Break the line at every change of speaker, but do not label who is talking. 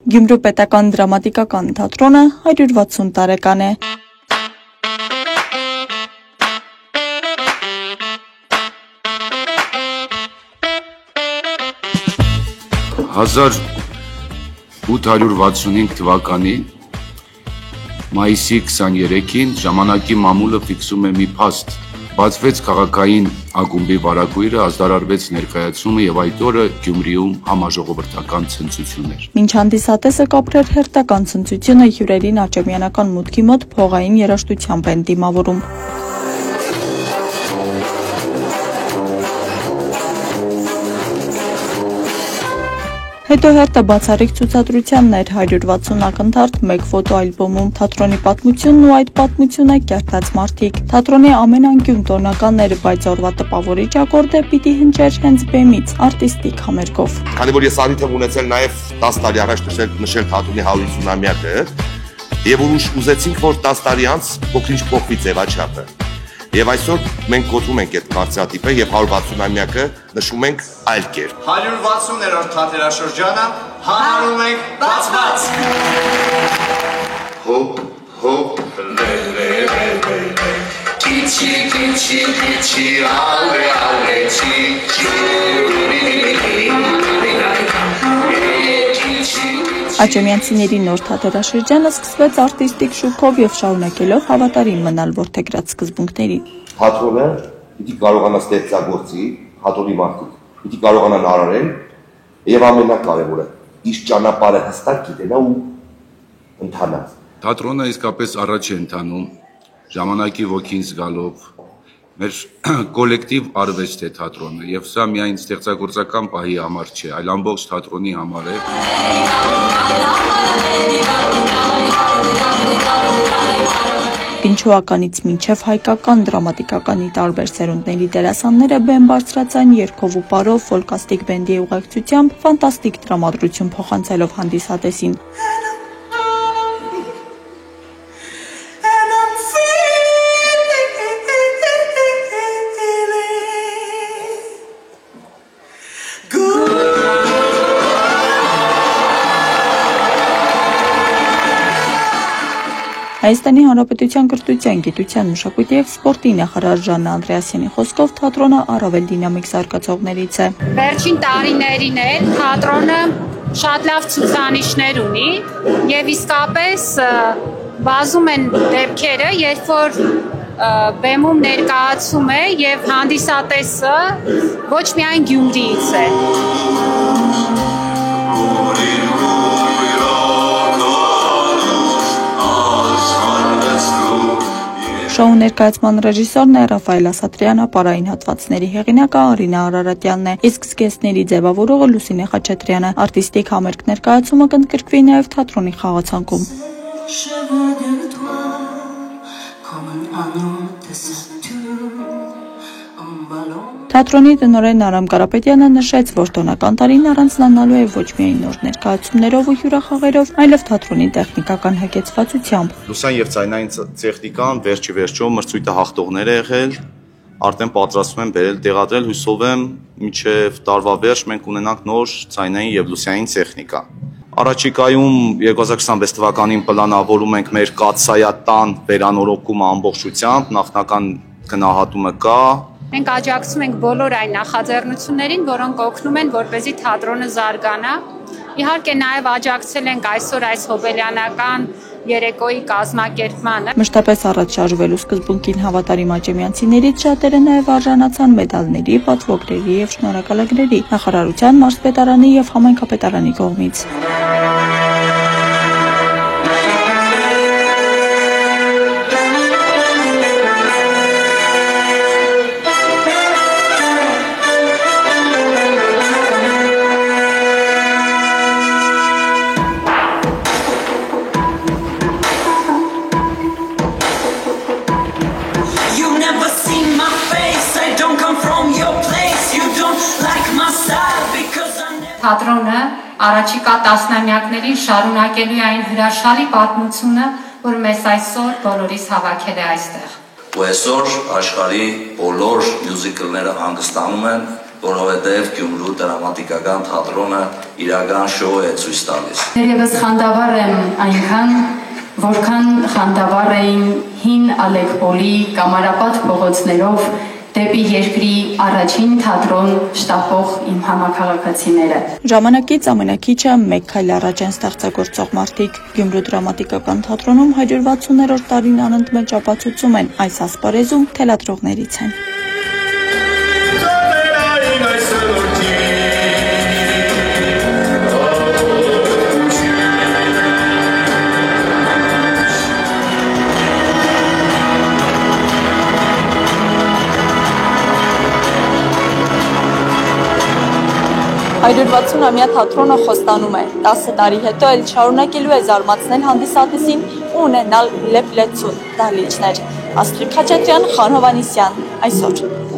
Գյումրու պետական դրամատիկական թատրոնը 160 տարեկան է։
1865 թվականին մայիսի 23-ին ժամանակի մամուլը ֆիքսում է մի փաստ, բացվեց քաղաքային ակումբի վարագույրը, ազդարարվեց ներկայացումը եւ այդ օրը Գյումրիում համաժողովրդական ցնծություններ։
Մինչ հանդիսատեսը կապրեր հերթական ցնծությունը հյուրերին աճեմյանական մուտքի մոտ փողային երաժշտությամբ են դիմավորում։ Հետո հերթը բացառիկ ցուցադրությանն էր 160 ակնթարթ մեկ ֆոտոալբոմում, թատրոնի պատմությունն ու այդ պատմությունը կերտած մարդիկ։ Թատրոնի ամենանկյուն տոնական էր, բայց օրվա տպավորիչ ակորդը պիտի հնչեր հենց բեմից, արտիստիկ համերգով։
Քանի որ ես առիթ եմ ունեցել նաև 10 տարի առաջ նշել թատրոնի 150-ամյակը, եւ ուզեցինք, որ 10 տարի անց փոքրինչ փոխվի ձևաչափը։ Եվ այսօր մենք կոտրում ենք այդ կարծրատիպը եւ 160-ամյակը նշում ենք այլ կերպ։
160-րդ թատերաշրջանը հանրում ենք բացված։
Հոպ, հոպ, Քիչի, ալե,
Աճեմյանցիների նոր թատերաշրջանը սկսվեց արտիստիկ շուքով եւ շարունակելով հավատարիմ մնալ որդեգրած սկզբունքներին։
Թատրոնը պիտի կարողանա ստեղծագործի, թատրոնի մարդիկ պիտի կարողանան արարել եւ ամենակարևորը իր ճանապարհը հստակ գիտենա ու ընթանա։
Թատրոնը իսկապես առաջ է ընթանում, ժամանակի ոգին զգալով, մեր կոլեկտիվ արվեստ է թատրոնը եւ սա միայն ստեղծագործական պահի համար չէ, այլ ամբողջ թատրոնի համար է։
Պինչոականից մինչև հայկական դրամատիկականի տարբեր սերունդների դերասանները բեմ բարձրացան երգով ու պարով, ֆոլկաստիկ բենդի ուղեկցությամբ, ֆանտաստիկ տրամադրություն փոխանցելով հանդիսատեսին։ Հայաստանի Հանրապետության կրթության, գիտության, մշակույթի եւ սպորտի նախարար Ժաննա Անդրեասյանի խոսքով թատրոնը առավել դինամիկ զարգացողներից է։
Վերջին տարիներին էլ թատրոնը շատ լավ ցուցանիշներ ունի եւ իսկապես բազում են դեպքերը, երբ որ բեմում ներկայացում է եւ հանդիսատեսը ոչ միայն Գյումրիից է։
Շոու ներկայացման ռեժիսորն է Ռաֆայել Ասատրյանը, պարային հատվածների հեղինակը Արինա Արարատյանն է, իսկ զգեստների ձևավորողը Լուսինե Խաչատրյանը։ Արտիստիկ համերգ ներկայացումը կընդգրկվի նաև թատրոնի խաղացանկում։ Թատրոնի տնօրեն Արամ Կարապետյանը նշեց, որ տոնական տարին առանձնանալու է ոչ միայն նոր ներկայացումներով ու հյուրախաղերով, այլև թատրոնի տեխնիկական հագեցվածությամբ։
Լուսային եւ ձայնային տեխնիկան վերջի վերջում մրցույթը հաղթողներ է եղել, արդեն պատրաստվում են բերել տեղադրել, հուսով եմ մինչեւ տարվա վերջ մենք ունենանք նոր ձայնային եւ լուսային տեխնիկա։ Առաջիկայում 2026 թվականին պլանավորում ենք մեր կաթսայատան վերանորոգումը ամբողջությամբ, նախնական գնահատումը կա։
Մենք աջակցում ենք բոլոր այն նախաձեռնություններին, որոնք օգնում են, որպեսզի թատրոնը զարգանա։ Իհարկե նաև աջակցել ենք այսօր այս հոբելյանական երեկոյի կազմակերպմանը։
Մշտապես առաջ շարժվելու սկզբունքին հավատարիմ աճեմյանցիներից շատերը նաև արժանացան մեդալների, պատվոգրերի եւ շնորհակալագրերի նախարարության, մարզպետարանի եւ համայնքապետարանի կողմից։
Թատրոնը առաջիկա տասնամյակներին շարունակելու է այն հրաշալի պատմությունը, որ մեզ այսօր բոլորիս հավաքել է այստեղ։
Ու այսօր աշխարհի բոլոր մյուզիկլները հանգստանում են որովհետև Գյումրու դրամատիկական թատրոնը իրական շոու է ցույց տալիս։
Երևս խանդավառ եմ այնքան, որքան խանդավառ էին հին Ալեկպոլի կամարապատ փողոցներով դեպի երկրի առաջին թատրոն շտապող իմ համաքաղաքացիները։
Ժամանակից ամենակիչը մեկ քայլ առաջ են ստեղծագործող մարդիկ։ Գյումրու դրամատիկական թատրոնում 160-րդ տարին անընդմեջ ապացուցում են այս ասպարեզում թելադրողներից են։ «160-ամյա թատրոնը խոստանում է, 10 տարի հետո էլ շարունակելու է զարմացնել հանդիսատեսին ու ունենալ լեփլեցուն դահլիճներ»։ Աստղիկ Խաչատրյան, Խան Հովհաննիսյան, այսօր։